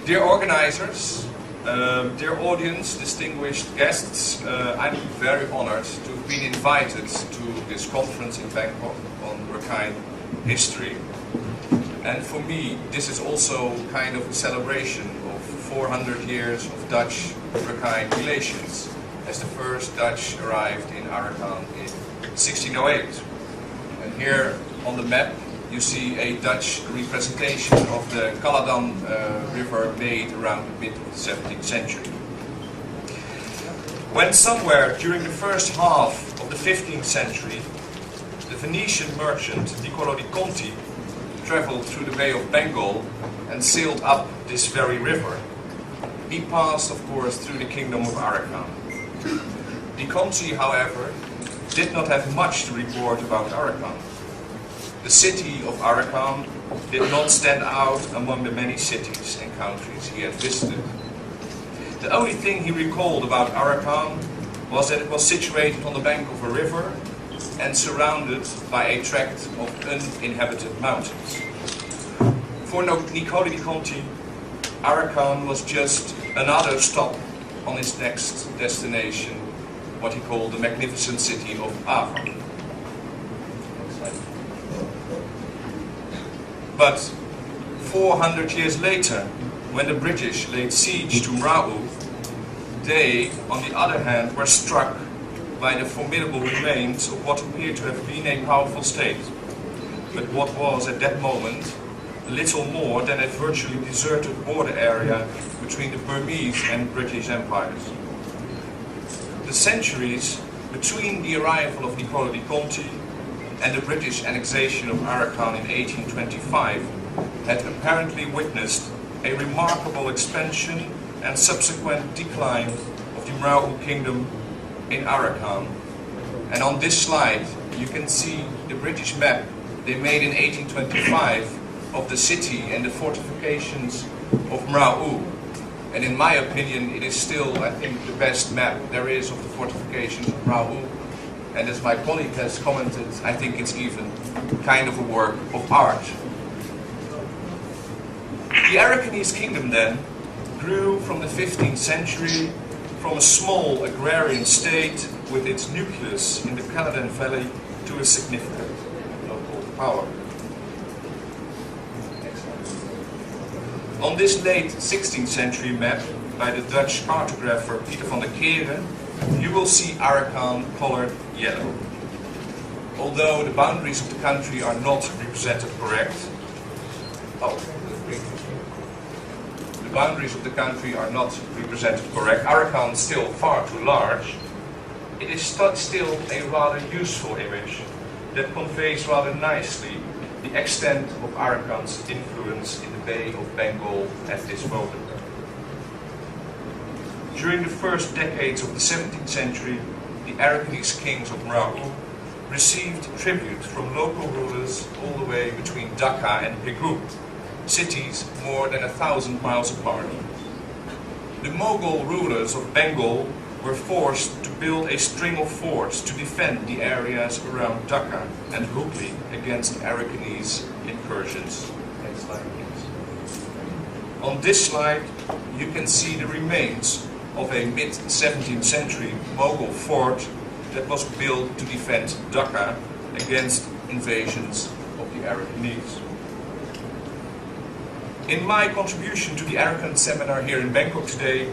Dear organizers, dear audience, distinguished guests, I'm very honored to have been invited to this conference in Bangkok on Rakhine history. And for me, this is also kind of a celebration of 400 years of Dutch-Rakhine relations, as the first Dutch arrived in Arakan in 1608. And here on the map you see a Dutch representation of the Galen river made around the mid of the 17th century. When somewhere during the first half of the 15th century, the Venetian merchant Niccolo di Conti traveled through the Bay of Bengal and sailed up this very river, he passed, of course, through the kingdom of Arakan. Di Conti, however, did not have much to report about Arakan. The city of Arakan did not stand out among the many cities and countries he had visited. The only thing he recalled about Arakan was that it was situated on the bank of a river and surrounded by a tract of uninhabited mountains. For Niccolo di Conti, Arakan was just another stop on his next destination, what he called the magnificent city of Ava. But 400 years later, when the British laid siege to Mrau, they, on the other hand, were struck by the formidable remains of what appeared to have been a powerful state, but what was at that moment little more than a virtually deserted border area between the Burmese and British empires. The centuries between the arrival of Niccolo di Conti and the British annexation of Arakan in 1825 had apparently witnessed a remarkable expansion and subsequent decline of the Mrau kingdom in Arakan. And on this slide you can see the British map they made in 1825 of the city and the fortifications of Mrau. And in my opinion it is still, I think, the best map there is of the fortifications of Mrau. And as my colleague has commented, I think it's even kind of a work of art. The Arakanese kingdom then grew from the 15th century from a small agrarian state with its nucleus in the Caledon Valley to a significant local power. On this late 16th century map by the Dutch cartographer Pieter van der Kere, you will see Arakan colored yellow. Although the boundaries of the country are not represented correct, the boundaries of the country are not represented correct, Arakan is still far too large. It is still a rather useful image that conveys rather nicely the extent of Arakan's influence in the Bay of Bengal at this moment. During the first decades of the 17th century, the Arakanese kings of Mrau received tribute from local rulers all the way between Dhaka and Pegu, cities more than 1,000 miles apart. The Mughal rulers of Bengal were forced to build a string of forts to defend the areas around Dhaka and Hooghly against Arakanese incursions. Next slide, please. On this slide, you can see the remains of a mid-17th century Mughal fort that was built to defend Dhaka against invasions of the Arakanese. In my contribution to the Arakan seminar here in Bangkok today,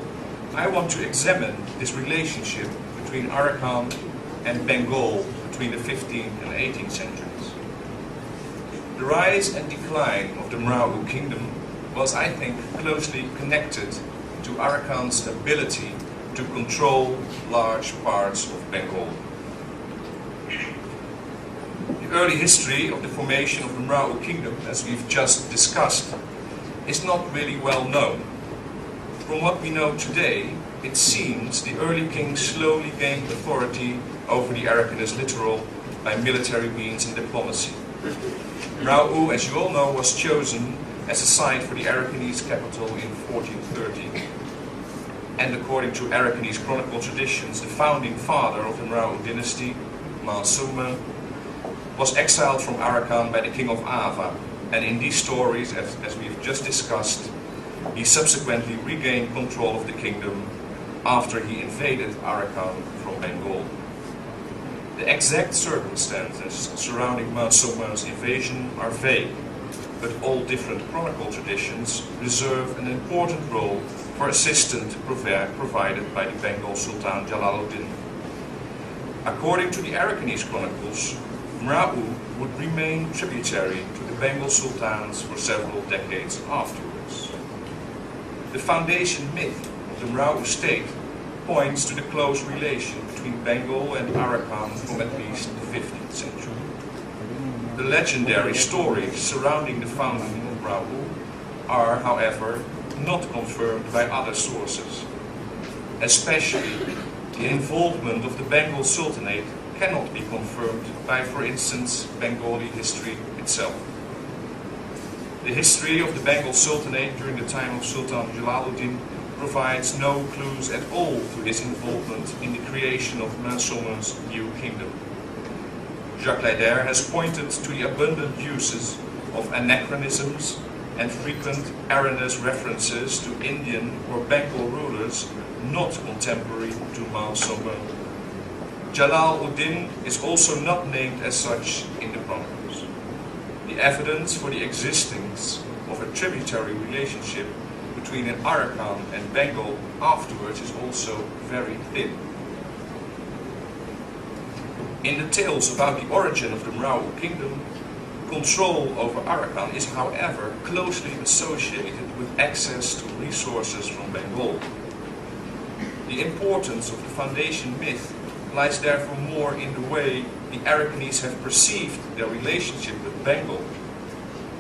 I want to examine this relationship between Arakan and Bengal between the 15th and 18th centuries. The rise and decline of the Mrau kingdom was, I think, closely connected to Arakan's ability to control large parts of Bengal. The early history of the formation of the Mrau kingdom, as we've just discussed, is not really well known. From what we know today, it seems the early kings slowly gained authority over the Arakanese littoral by military means and diplomacy. Mrau, as you all know, was chosen as a site for the Arakanese capital in 1430. And according to Arakanese chronicle traditions, the founding father of the Mrau dynasty, Malsuma, was exiled from Arakan by the king of Ava. And in these stories, as we've just discussed, He subsequently regained control of the kingdom after he invaded Arakan from Bengal. The exact circumstances surrounding Mao-Soman's invasion are vague, but all different chronicle traditions reserve an important role for assistance provided by the Bengal Sultan Jalaluddin. According to the Arakanese chronicles, Mra'u would remain tributary to the Bengal sultans for several decades afterwards. The foundation myth of the Mra'u state points to the close relation between Bengal and Arakan from at least the 15th century. The legendary stories surrounding the founding of Mra'u are, however, not confirmed by other sources. Especially, the involvement of the Bengal Sultanate cannot be confirmed by, for instance, Bengali history itself. The history of the Bengal Sultanate during the time of Sultan Jalaluddin provides no clues at all to his involvement in the creation of Mao-Soman's new kingdom. Jacques Leider has pointed to the abundant uses of anachronisms and frequent erroneous references to Indian or Bengal rulers not contemporary to Mao-Soman. Jalaluddin is also not named as such in the chronicles. The evidence for the existence of a tributary relationship between an Arakan and Bengal afterwards is also very thin. In the tales about the origin of the Mra'u kingdom, control over Arakan is, however, closely associated with access to resources from Bengal. The importance of the foundation myth lies therefore more in the way the Arakanese have perceived their relationship with Bengal.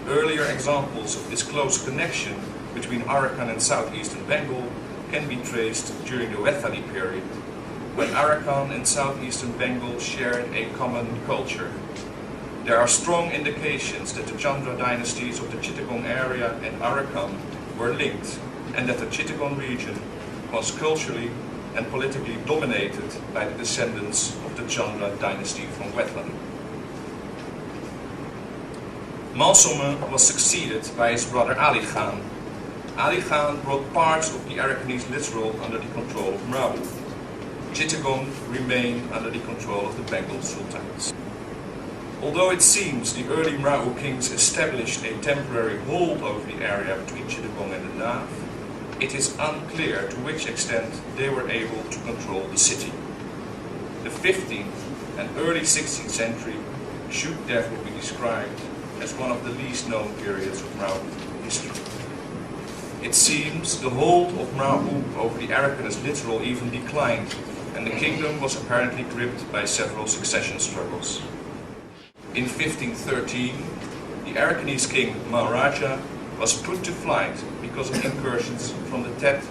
Earlier examples of this close connection between Arakan and southeastern Bengal can be traced during the Wethali period, when Arakan and southeastern Bengal shared a common culture. There are strong indications that the Chandra dynasties of the Chittagong area and Arakan were linked, and that the Chittagong region was culturally and politically dominated by the descendants of the Chandra dynasty from Wetland. Mao-Soman was succeeded by his brother Ali Khan. Ali Khan brought parts of the Arakanese littoral under the control of Mra'u. Chittagong remained under the control of the Bengal sultans. Although it seems the early Mra'u kings established a temporary hold over the area between Chittagong and the Nav, it is unclear to which extent they were able to control the city. The 15th and early 16th century should therefore be described as one of the least known periods of Mra'u history. It seems the hold of Mra'u over the Arakanese littoral even declined, and the kingdom was apparently gripped by several succession struggles. In 1513, the Arakanese king Maharaja was put to flight because of incursions from the Tet,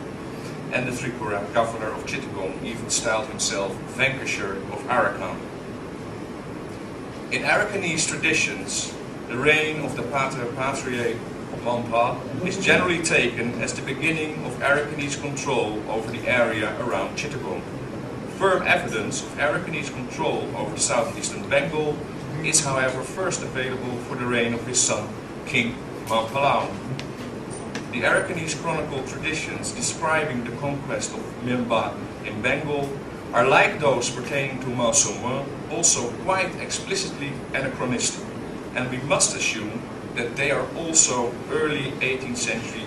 and the Tripura governor of Chittagong even styled himself vanquisher of Arakan. In Arakanese traditions, the reign of the Pater Patriae Mampa is generally taken as the beginning of Arakanese control over the area around Chittagong. Firm evidence of Arakanese control over the southeastern Bengal is, however, first available for the reign of his son, King Mampalaun. The Arakanese chronicle traditions describing the conquest of Mimba in Bengal are, like those pertaining to Mao-Soman, also quite explicitly anachronistic, and we must assume that they are also early 18th century,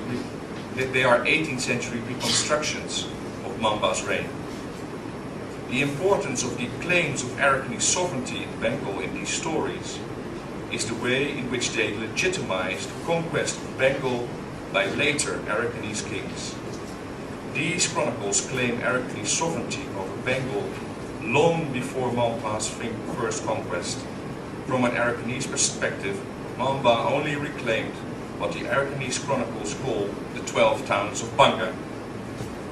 that they are 18th century reconstructions of Mamba's reign. The importance of the claims of Arakanese sovereignty in Bengal in these stories is the way in which they legitimized the conquest of Bengal by later Arakanese kings. These chronicles claim Arakanese sovereignty over Bengal long before Mampa's first conquest. From an Arakanese perspective, Mamba only reclaimed what the Arakanese chronicles call the 12 towns of Banga.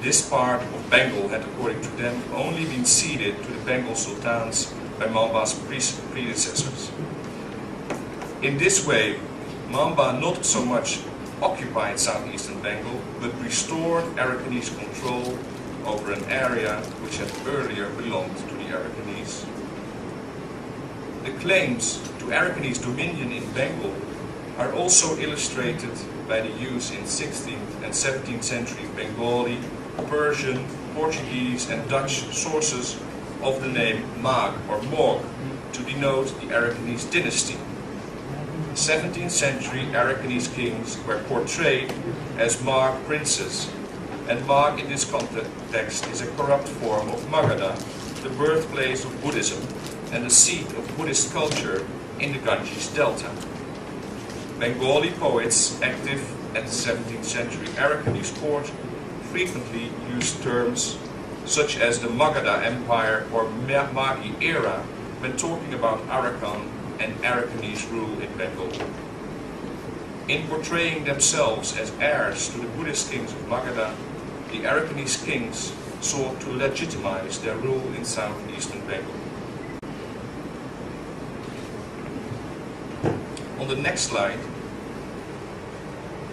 This part of Bengal had, according to them, only been ceded to the Bengal sultans by Mamba's predecessors. In this way, Mamba not so much occupied southeastern Bengal, but restored Arakanese control over an area which had earlier belonged to the Arakanese. The claims to Arakanese dominion in Bengal are also illustrated by the use in 16th and 17th century Bengali, Persian, Portuguese and Dutch sources of the name Mag or Mog to denote the Arakanese dynasty. 17th century Arakanese kings were portrayed as Mag princes, and Mag in this context is a corrupt form of Magadha, the birthplace of Buddhism and the seat of Buddhist culture in the Ganges Delta. Bengali poets active at the 17th century Arakanese court frequently used terms such as the Magadha Empire or Magi era when talking about Arakan and Arakanese rule in Bengal. In portraying themselves as heirs to the Buddhist kings of Magadha, the Arakanese kings sought to legitimize their rule in southeastern Bengal. On the next slide,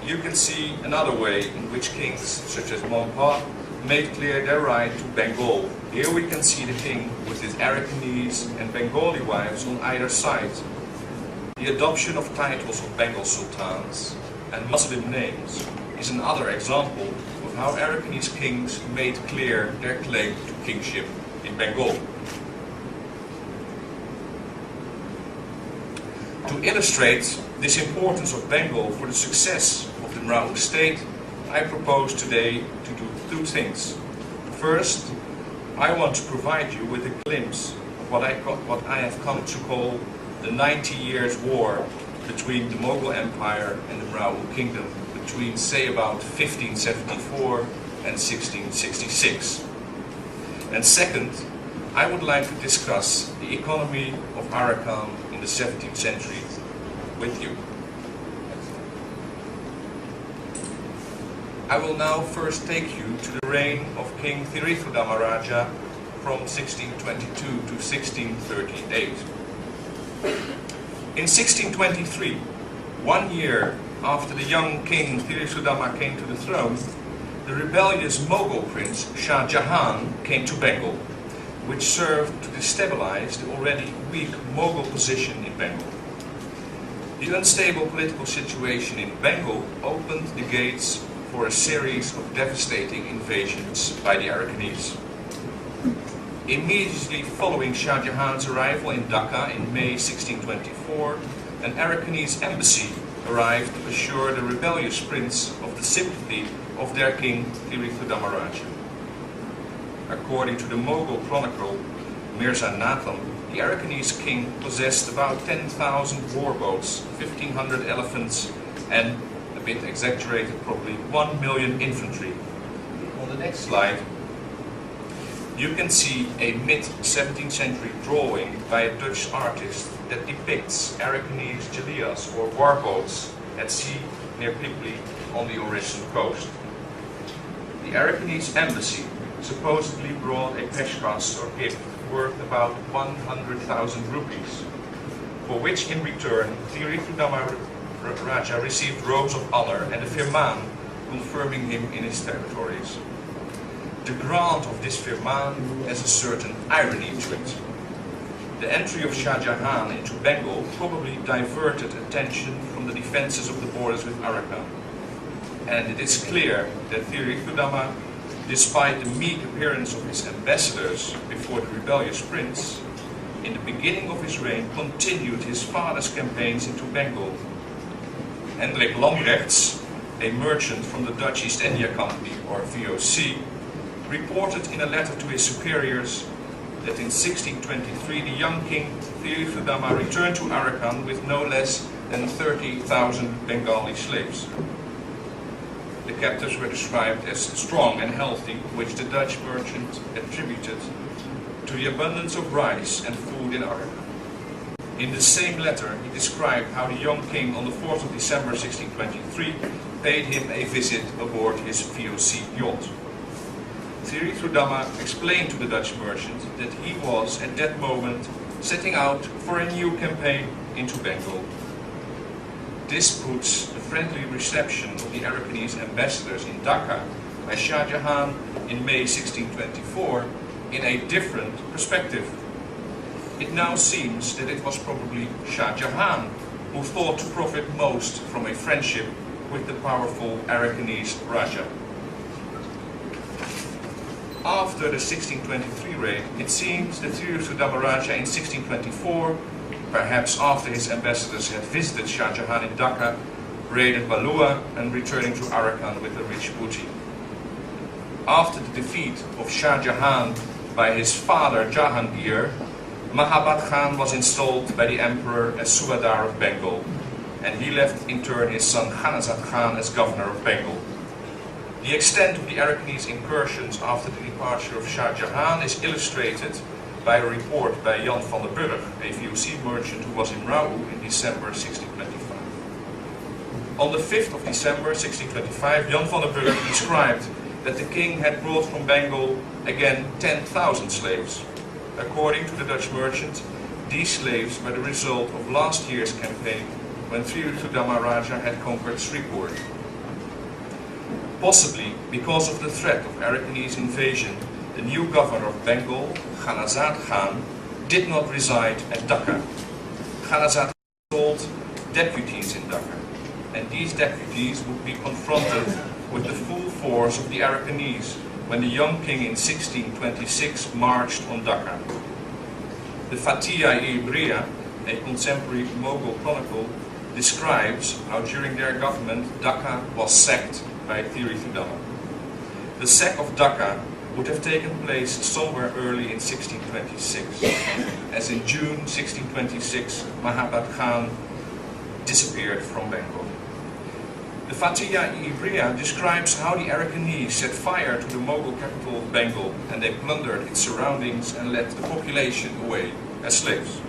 you can see another way in which kings such as Monpa made clear their right to Bengal. Here we can see the king with his Arakanese and Bengali wives on either side. The adoption of titles of Bengal sultans and Muslim names is another example of how Arakanese kings made clear their claim to kingship in Bengal. To illustrate this importance of Bengal for the success of the Mrau state, I propose today to do two things. First, I want to provide you with a glimpse of what I have come to call the 90 Years' War between the Mughal Empire and the Mrau Kingdom, between say about 1574 and 1666. And second, I would like to discuss the economy of Arakan in the 17th century with you. I will now first take you to the reign of King Thirithodama Raja from 1622 to 1638. In 1623, 1 year after the young King Thirithodama came to the throne, the rebellious Mughal prince Shah Jahan came to Bengal, which served to destabilize the already weak Mughal position in Bengal. The unstable political situation in Bengal opened the gates for a series of devastating invasions by the Arakanese. Immediately following Shah Jahan's arrival in Dhaka in May 1624, an Arakanese embassy arrived to assure the rebellious prince of the sympathy of their king Thirithodama Raja. According to the Mughal chronicle Mirza Natham, the Arakanese king possessed about 10,000 warboats, 1,500 elephants, and, a bit exaggerated probably, 1 million infantry. On the next slide, you can see a mid-17th century drawing by a Dutch artist that depicts Arakanese gilias or warboats at sea near Pipli on the Orissar coast. The Arakanese embassy supposedly brought a peshkas or gift worth about 100,000 rupees, for which in return Thirithodama Raja received robes of honor and a firman confirming him in his territories. The grant of this firman has a certain irony to it. The entry of Shah Jahan into Bengal probably diverted attention from the defenses of the borders with Arakan. And it is clear that Thirithodama, despite the meek appearance of his ambassadors before the rebellious prince, in the beginning of his reign continued his father's campaigns into Bengal. Hendrik Lambrechts, a merchant from the Dutch East India Company, or VOC, reported in a letter to his superiors that in 1623 the young king Thirithodama returned to Arakan with no less than 30,000 Bengali slaves. The captives were described as strong and healthy, which the Dutch merchant attributed to the abundance of rice and food in Arakan. In the same letter, he described how the young king on the 4th of December 1623 paid him a visit aboard his VOC yacht. Thirithodama explained to the Dutch merchant that he was at that moment setting out for a new campaign into Bengal. This puts the friendly reception of the Arakanese ambassadors in Dhaka by Shah Jahan in May 1624 in a different perspective. It now seems that it was probably Shah Jahan who thought to profit most from a friendship with the powerful Arakanese Raja. After the 1623 raid, it seems that Thiru-Sudama Raja in 1624, perhaps after his ambassadors had visited Shah Jahan in Dhaka, raided Balua and returning to Arakan with a rich booty. After the defeat of Shah Jahan by his father Jahangir, Mahabad Khan was installed by the emperor as Subadar of Bengal, and he left in turn his son Khanazad Khan as governor of Bengal. The extent of the Arakanese incursions after the departure of Shah Jahan is illustrated by a report by Jan van der Burg, a VOC merchant who was in Rau in December 1625. On the 5th of December 1625, Jan van der Burg described that the king had brought from Bengal again 10,000 slaves. According to the Dutch merchant, these slaves were the result of last year's campaign when Thiru-Sudama Raja had conquered Sripur. Possibly because of the threat of Arakanese invasion, the new governor of Bengal, Khanazad Khan, did not reside at Dhaka. Khanazad installed deputies in Dhaka, and these deputies would be confronted with the full force of the Arakanese when the young king in 1626 marched on Dhaka. The Fathiya-i-Ibriya, a contemporary Mughal chronicle, describes how during their government Dhaka was sacked by Thiru-Sudama. The sack of Dhaka would have taken place somewhere early in 1626, as in June 1626 Mahabad Khan disappeared from Bengal. The Fathiya-i-Ibriya describes how the Arakanese set fire to the Mughal capital of Bengal, and they plundered its surroundings and led the population away as slaves.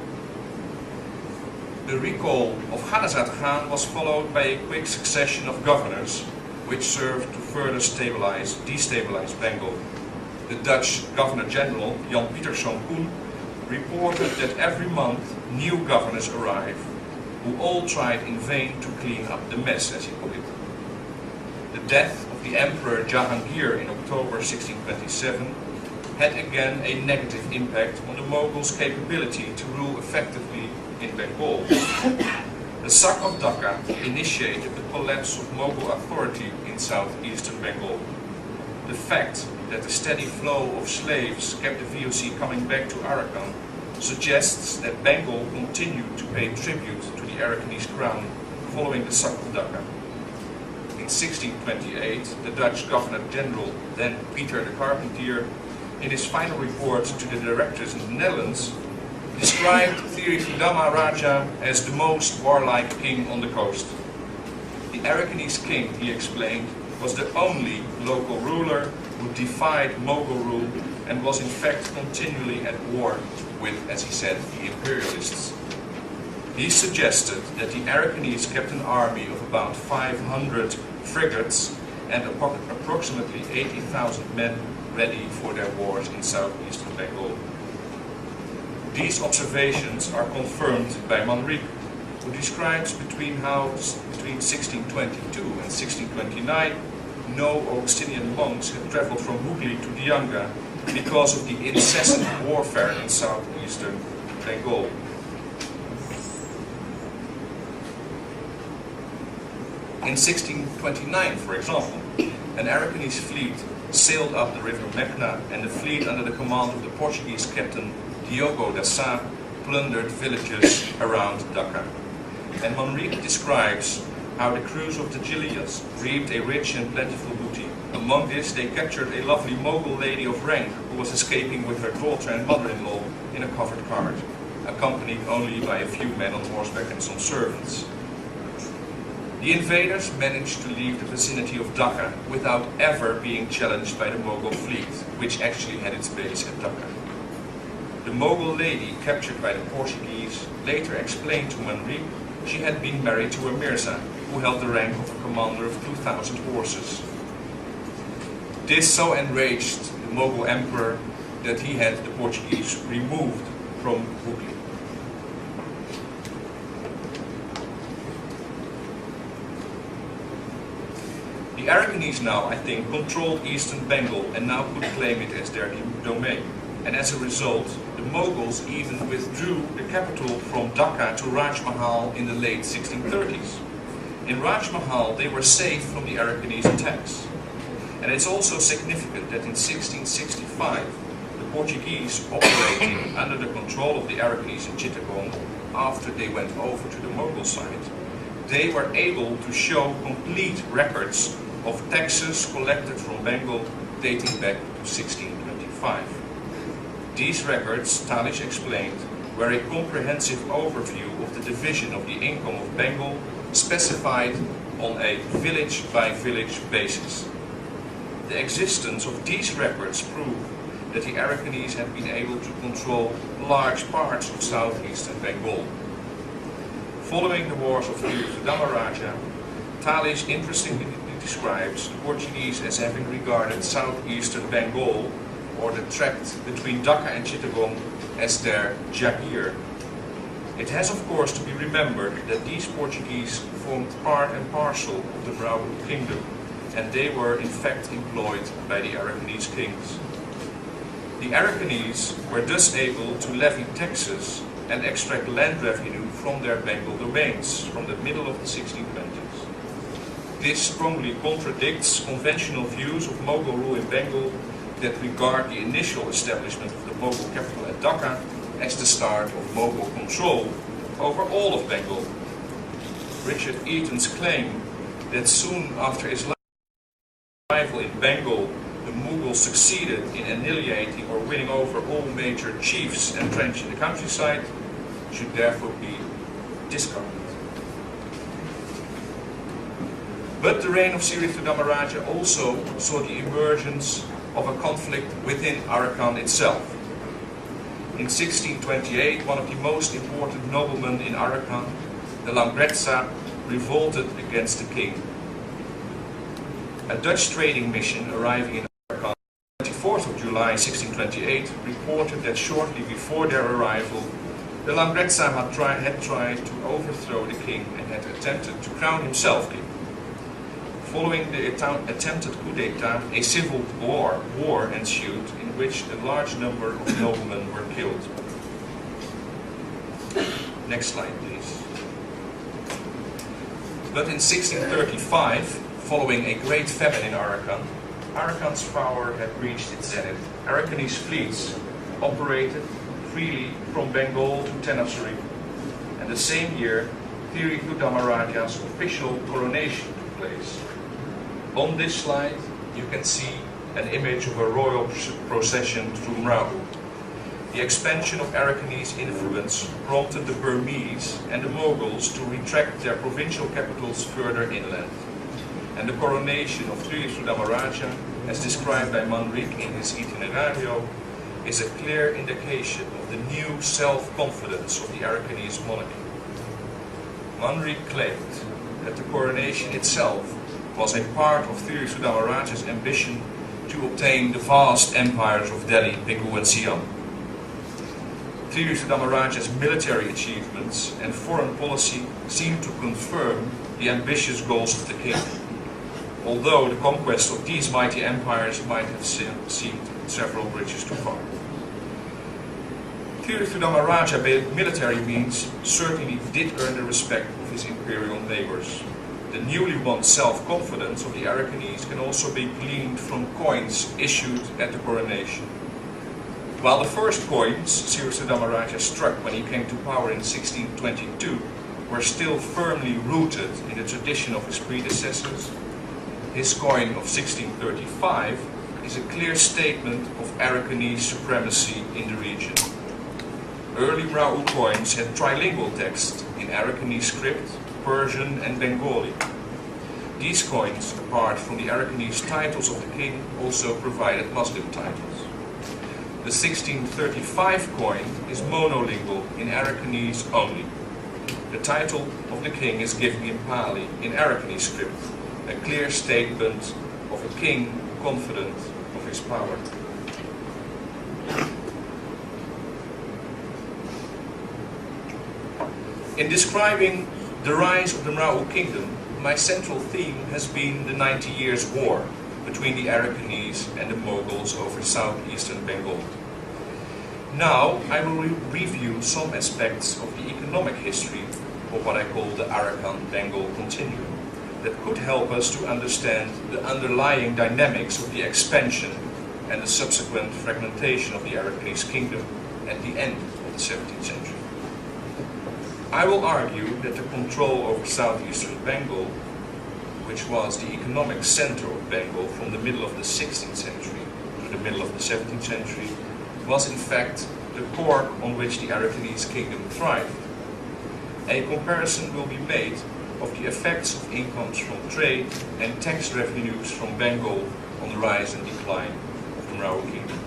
The recall of Khanazad Khan was followed by a quick succession of governors, which served to further destabilize Bengal. The Dutch Governor-General, Jan Pieterszoon Koen, reported that every month new governors arrive, who all tried in vain to clean up the mess, as he put it. The death of the Emperor Jahangir in October 1627 had again a negative impact on the Mughals' capability to rule effectively in Bengal. The sack of Dhaka initiated the collapse of Mughal authority in southeastern Bengal. The fact that the steady flow of slaves kept the VOC coming back to Arakan suggests that Bengal continued to pay tribute to the Arakanese crown following the sack of Dhaka. In 1628, the Dutch Governor-General, then Peter de Carpentier, in his final report to the directors in the Netherlands, described Thiru-Sudama Raja as the most warlike king on the coast. The Arakanese king, he explained, was the only local ruler who defied Mughal rule and was in fact continually at war with, as he said, the imperialists. He suggested that the Arakanese kept an army of about 500 frigates and approximately 80,000 men ready for their wars in southeastern Bengal. These observations are confirmed by Manrique, who describes between 1622 and 1629 no Augustinian monks had traveled from Hooghly to Dianga because of the incessant warfare in southeastern Bengal. In 1629, for example, an Arakanese fleet sailed up the river Meghna, and the fleet under the command of the Portuguese captain Diogo da Sá plundered villages around Dhaka. And Manrique describes how the crews of the Gilias reaped a rich and plentiful booty. Among this, they captured a lovely Mughal lady of rank who was escaping with her daughter and mother-in-law in a covered cart, accompanied only by a few men on horseback and some servants. The invaders managed to leave the vicinity of Dhaka without ever being challenged by the Mughal fleet, which actually had its base at Dhaka. The Mughal lady captured by the Portuguese later explained to Manrique she had been married to a Mirza, who held the rank of a commander of 2,000 horses. This so enraged the Mughal emperor that he had the Portuguese removed from Hooghly. The Arakanese now, I think, controlled eastern Bengal and now could claim it as their domain. And as a result, the Mughals even withdrew the capital from Dhaka to Rajmahal in the late 1630s. In Raj Mahal, they were safe from the Arakanese attacks. And it's also significant that in 1665, the Portuguese operating under the control of the Arakanese in Chittagong, after they went over to the Mughal side, they were able to show complete records of taxes collected from Bengal dating back to 1625. These records, Talish explained, were a comprehensive overview of the division of the income of Bengal specified on a village-by-village basis. The existence of these records prove that the Arakanese had been able to control large parts of southeastern Bengal. Following the wars of Tiruthamaraja, Talish interestingly describes the Portuguese as having regarded southeastern Bengal, or the tract between Dhaka and Chittagong, as their Jagir. It has of course to be remembered that these Portuguese formed part and parcel of the Brahmin kingdom, and they were in fact employed by the Arakanese kings. The Arakanese were thus able to levy taxes and extract land revenue from their Bengal domains from the middle of the 1620s. This strongly contradicts conventional views of Mughal rule in Bengal that regard the initial establishment of the Mughal capital at Dhaka as the start of Mughal control over all of Bengal. Richard Eaton's claim that soon after his arrival in Bengal, the Mughals succeeded in annihilating or winning over all major chiefs entrenched in the countryside should therefore be discarded. But the reign of Tiruthamaraja also saw the emergence of a conflict within Arakan itself. In 1628, one of the most important noblemen in Arakan, the Langretsa, revolted against the king. A Dutch trading mission arriving in Arakan on the 24th of July 1628 reported that shortly before their arrival, the Langretsa had tried to overthrow the king and had attempted to crown himself king. Following the attempted coup d'etat, a civil war ensued in which a large number of noblemen were killed. Next slide, please. But in 1635, following a great famine in Arakan, Arakan's power had reached its zenith. Arakanese fleets operated freely from Bengal to Tenasserim, and the same year, Tiruthamaraja's official coronation took place. On this slide, you can see an image of a royal procession through Mrau. The expansion of Arakanese influence prompted the Burmese and the Mughals to retract their provincial capitals further inland. And the coronation of Tiruthamaraja, as described by Manrique in his Itinerario, is a clear indication of the new self-confidence of the Arakanese monarchy. Manrique claimed that the coronation itself was a part of Tiruthamaraja's ambition to obtain the vast empires of Delhi, Pegu and Siam. Tiruthamaraja's military achievements and foreign policy seem to confirm the ambitious goals of the king, although the conquest of these mighty empires might have seemed several bridges too far. Tiruthamaraja's military means certainly did earn the respect of his imperial neighbors. The newly won self-confidence of the Arakanese can also be gleaned from coins issued at the coronation. While the first coins Tiruthamaraja struck when he came to power in 1622 were still firmly rooted in the tradition of his predecessors, his coin of 1635 is a clear statement of Arakanese supremacy in the region. Early Mrau coins had trilingual text in Arakanese script, Persian and Bengali. These coins, apart from the Arakanese titles of the king, also provided Muslim titles. The 1635 coin is monolingual in Arakanese only. The title of the king is given in Pali, in Arakanese script, a clear statement of a king confident of his power. In describing the rise of the Mrau kingdom, my central theme has been the 90 Years' War between the Arakanese and the Mughals over southeastern Bengal. Now I will review some aspects of the economic history of what I call the Arakan-Bengal continuum. that could help us to understand the underlying dynamics of the expansion and the subsequent fragmentation of the Arakanese kingdom at the end of the 17th century. I will argue that the control over southeastern Bengal, which was the economic center of Bengal from the middle of the 16th century to the middle of the 17th century, was in fact the core on which the Arakanese kingdom thrived. A comparison will be made of the effects of incomes from trade and tax revenues from Bengal on the rise and decline of the Marwar kingdom.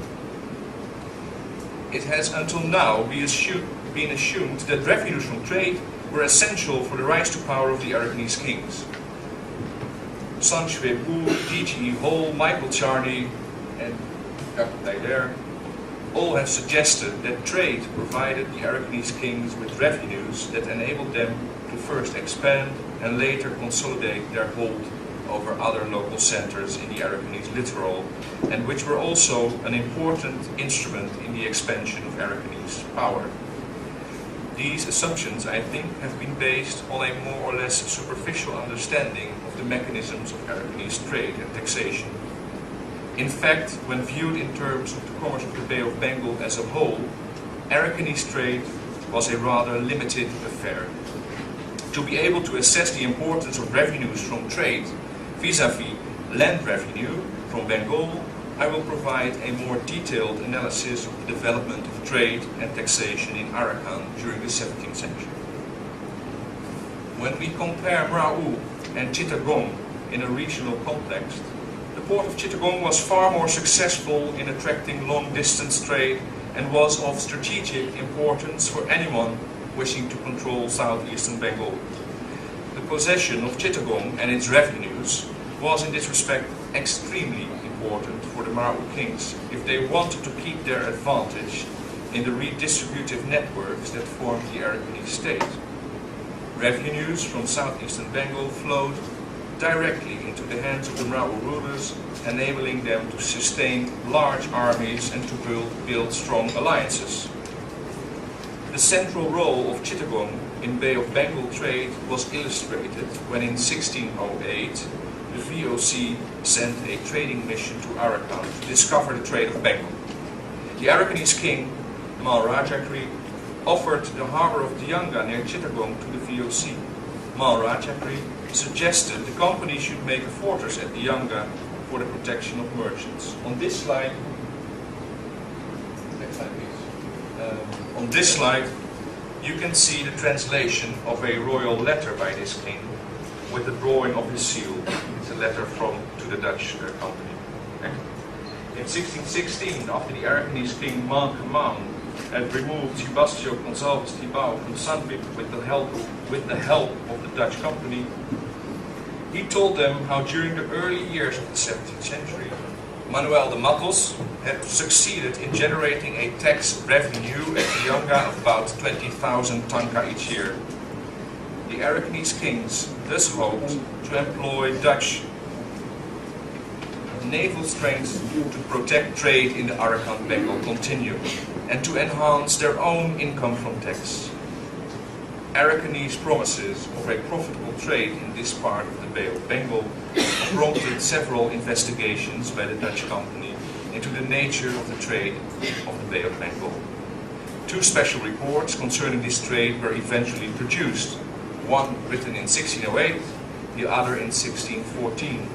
It has until now been assumed that revenues from trade were essential for the rise to power of the Arakanese kings. Sanchwe Wu, G.G. Hall, Michael Charney, and Dr. there all have suggested that trade provided the Arakanese kings with revenues that enabled them to first expand and later consolidate their hold over other local centers in the Arakanese littoral, and which were also an important instrument in the expansion of Arakanese power. These assumptions, I think, have been based on a more or less superficial understanding of the mechanisms of Arakanese trade and taxation. In fact, when viewed in terms of the commerce of the Bay of Bengal as a whole, Arakanese trade was a rather limited affair. To be able to assess the importance of revenues from trade vis-à-vis land revenue from Bengal, I will provide a more detailed analysis of the development of trade and taxation in Arakan during the 17th century. When we compare Marwar and Chittagong in a regional context, the port of Chittagong was far more successful in attracting long-distance trade and was of strategic importance for anyone wishing to control southeastern Bengal. The possession of Chittagong and its revenues was in this respect extremely important for the Marwar kings if they wanted to keep their advantage in the redistributive networks that formed the Arakanese state. Revenues from southeastern Bengal flowed directly into the hands of the Marwar rulers, enabling them to sustain large armies and to build strong alliances. The central role of Chittagong in Bay of Bengal trade was illustrated when in 1608 the VOC sent a trading mission to Arakan to discover the trade of Bengal. The Arakanese king, Malrajagri, offered the harbor of Dianga near Chittagong to the VOC. Malrajagri suggested the company should make a fortress at Dianga for the protection of merchants. On this slide, next slide please. On this slide, you can see the translation of a royal letter by this king with the drawing of his seal. It's a letter to the Dutch company. In 1616, after the Arakanese king Malkamam had removed Sebastio Gonçalves Tibau from Sandwich with the help of the Dutch company, he told them how during the early years of the 17th century, Manuel de Matos had succeeded in generating a tax revenue at Dianga of about 20,000 tanka each year. The Arakanese kings thus hoped to employ Dutch naval strength to protect trade in the Arakan-Bengal continuum and to enhance their own income from tax. Arakanese promises of a profitable trade in this part of the Bay of Bengal prompted several investigations by the Dutch company into the nature of the trade of the Bay of Bengal. Two special reports concerning this trade were eventually produced, one written in 1608, the other in 1614.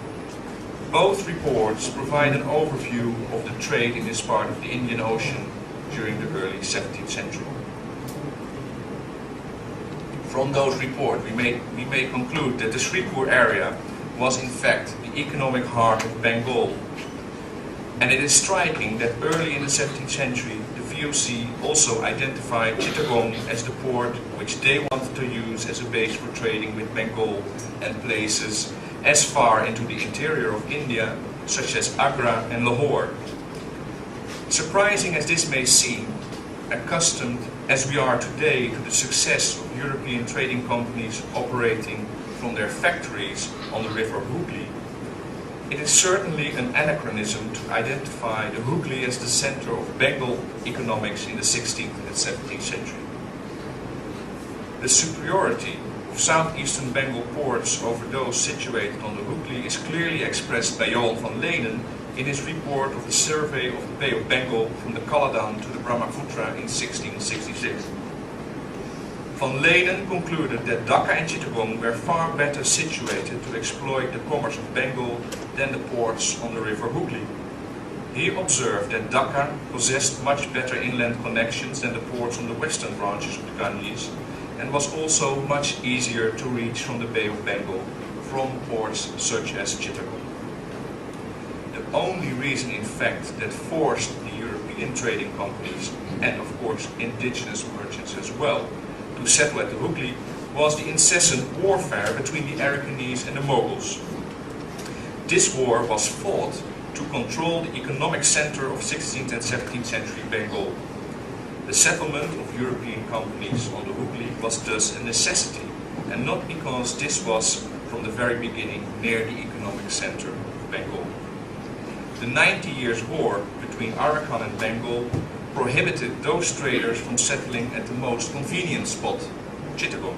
Both reports provide an overview of the trade in this part of the Indian Ocean during the early 17th century. From those reports, we may conclude that the Sripur area was in fact the economic heart of Bengal. And it is striking that early in the 17th century, the VOC also identified Chittagong as the port which they wanted to use as a base for trading with Bengal and places as far into the interior of India, such as Agra and Lahore. Surprising as this may seem, accustomed as we are today to the success of European trading companies operating from their factories on the river Hooghly, it is certainly an anachronism to identify the Hooghly as the center of Bengal economics in the 16th and 17th century. The superiority of southeastern Bengal ports over those situated on the Hooghly is clearly expressed by Johan van Lenen in his report of the survey of the Bay of Bengal from the Kaladan to the Brahmaputra in 1666. Van Lenen concluded that Dhaka and Chittagong were far better situated to exploit the commerce of Bengal than the ports on the river Hooghly. He observed that Dhaka possessed much better inland connections than the ports on the western branches of the Ganges, and was also much easier to reach from the Bay of Bengal from ports such as Chittagong. The only reason, in fact, that forced the European trading companies, and of course indigenous merchants as well, to settle at the Hooghly was the incessant warfare between the Arakanese and the Mughals. This war was fought to control the economic center of 16th and 17th century Bengal. The settlement of European companies on the Hooghly was thus a necessity, and not because this was from the very beginning near the economic center of Bengal. The 90 Years' War between Arakan and Bengal prohibited those traders from settling at the most convenient spot, Chittagong.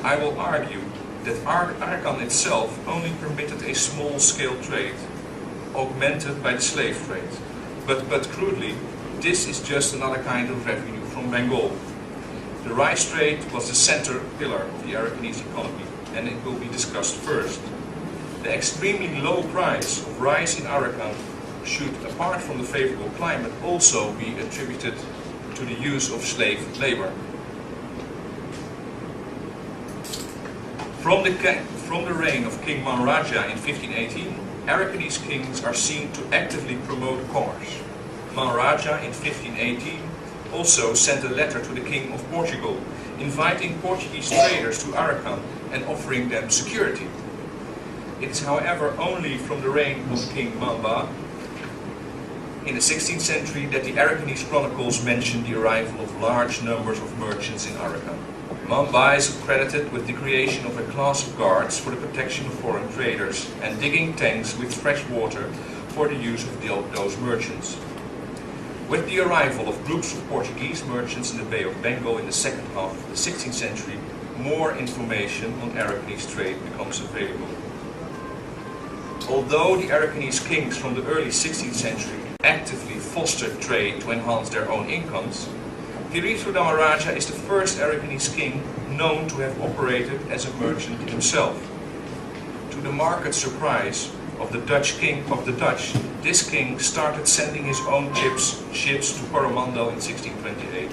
I will argue that Arakan itself only permitted a small-scale trade, augmented by the slave trade. But crudely, this is just another kind of revenue from Bengal. The rice trade was the center pillar of the Arakanese economy, and it will be discussed first. The extremely low price of rice in Arakan should, apart from the favorable climate, also be attributed to the use of slave labor. From the reign of King Maharaja in 1518, Arakanese kings are seen to actively promote commerce. Maharaja in 1518 also sent a letter to the King of Portugal, inviting Portuguese traders to Arakan and offering them security. It is, however, only from the reign of King Mamba in the 16th century that the Arakanese chronicles mention the arrival of large numbers of merchants in Arakan. Mamba is credited with the creation of a class of guards for the protection of foreign traders and digging tanks with fresh water for the use of those merchants. With the arrival of groups of Portuguese merchants in the Bay of Bengal in the second half of the 16th century, more information on Arakanese trade becomes available. Although the Arakanese kings from the early 16th century actively fostered trade to enhance their own incomes, Maharaja is the first Arakanese king known to have operated as a merchant himself. To the marked surprise of the Dutch, this king started sending his own ships to Coromandel in 1628.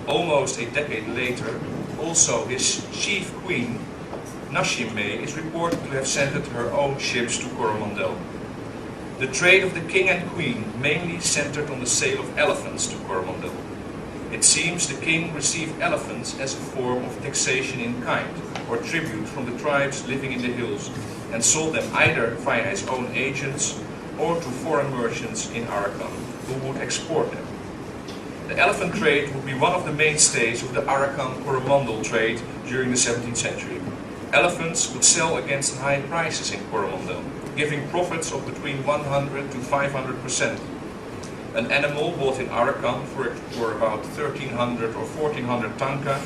Almost a decade later, also his chief queen, Nashime, is reported to have sent her own ships to Coromandel. The trade of the king and queen mainly centered on the sale of elephants to Coromandel. It seems the king received elephants as a form of taxation in kind, or tribute from the tribes living in the hills, and sold them either via his own agents or to foreign merchants in Arakan, who would export them. The elephant trade would be one of the mainstays of the Arakan-Coromandel trade during the 17th century. Elephants would sell against high prices in Coromandel, giving profits of between 100 to 500%. An animal bought in Arakan for about 1300 or 1400 tanka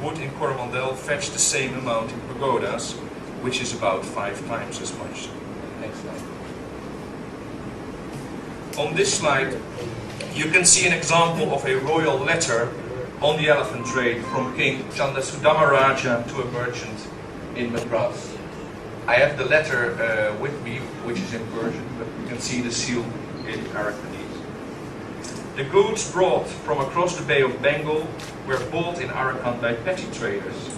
would in Coromandel fetch the same amount in pagodas, which is about 5 times as much. Next slide. On this slide, you can see an example of a royal letter on the elephant trade from King Chandrasudamaraja to a merchant in Madras. I have the letter with me, which is in Persian, but you can see the seal in Arakanese. The goods brought from across the Bay of Bengal were bought in Arakan by petty traders.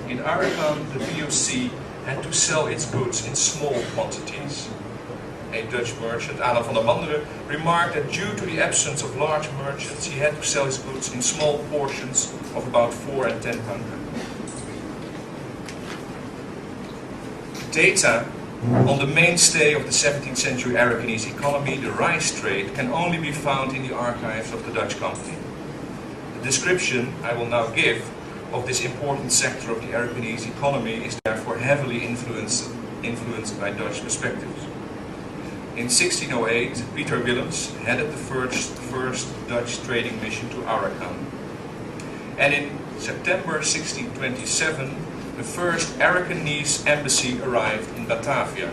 In Arakan, the VOC had to sell its goods in small quantities. A Dutch merchant, Adam van der Manderen, remarked that due to the absence of large merchants, he had to sell his goods in small portions of about 4 and 10 tanka. Data on the mainstay of the 17th century Arakanese economy, the rice trade, can only be found in the archives of the Dutch company. The description I will now give of this important sector of the Arakanese economy is therefore heavily influenced by Dutch perspectives. In 1608, Peter Willems headed the first Dutch trading mission to Arakan. And in September 1627, the first Arakanese embassy arrived in Batavia.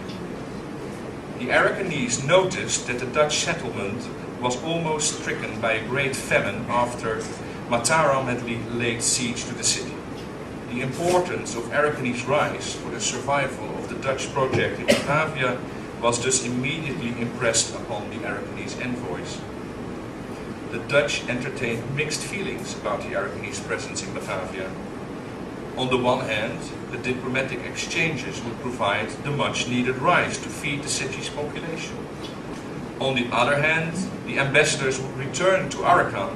The Arakanese noticed that the Dutch settlement was almost stricken by a great famine after Mataram had laid siege to the city. The importance of Arakanese rice for the survival of the Dutch project in Batavia was thus immediately impressed upon the Arakanese envoys. The Dutch entertained mixed feelings about the Arakanese presence in Batavia. On the one hand, the diplomatic exchanges would provide the much needed rice to feed the city's population. On the other hand, the ambassadors would return to Arakan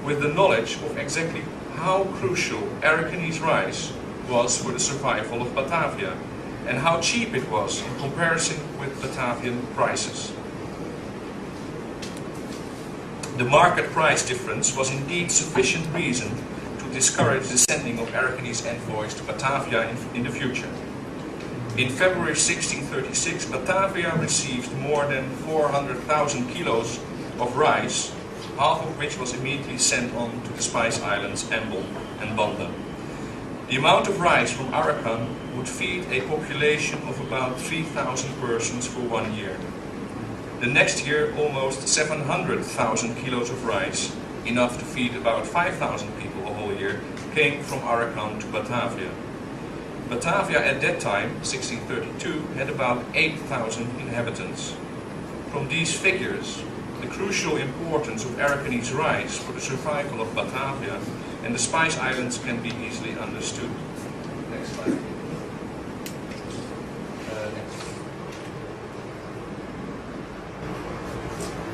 with the knowledge of exactly how crucial Arakanese rice was for the survival of Batavia and how cheap it was in comparison with Batavian prices. The market price difference was indeed sufficient reason to discourage the sending of Arakanese envoys to Batavia in the future. In February 1636, Batavia received more than 400,000 kilos of rice, half of which was immediately sent on to the Spice Islands, Ambon and Banda. The amount of rice from Arakan would feed a population of about 3,000 persons for 1 year. The next year, almost 700,000 kilos of rice, enough to feed about 5,000 people a whole year, came from Arakan to Batavia. Batavia at that time, 1632, had about 8,000 inhabitants. From these figures, the crucial importance of Arakanese rice for the survival of Batavia and the Spice Islands can be easily understood. Next slide.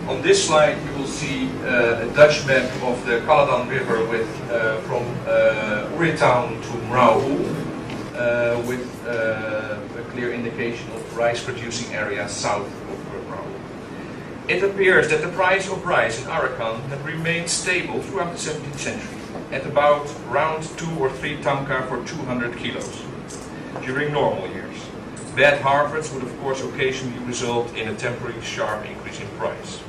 On this slide you will see a Dutch map of the Caladan River with, from Uritown to Mrauhu, with a clear indication of rice-producing areas south of Mrauhu. It appears that the price of rice in Arakan had remained stable throughout the 17th century, at about around 2 or 3 tanka for 200 kilos during normal years. Bad harvests would of course occasionally result in a temporary sharp increase in price.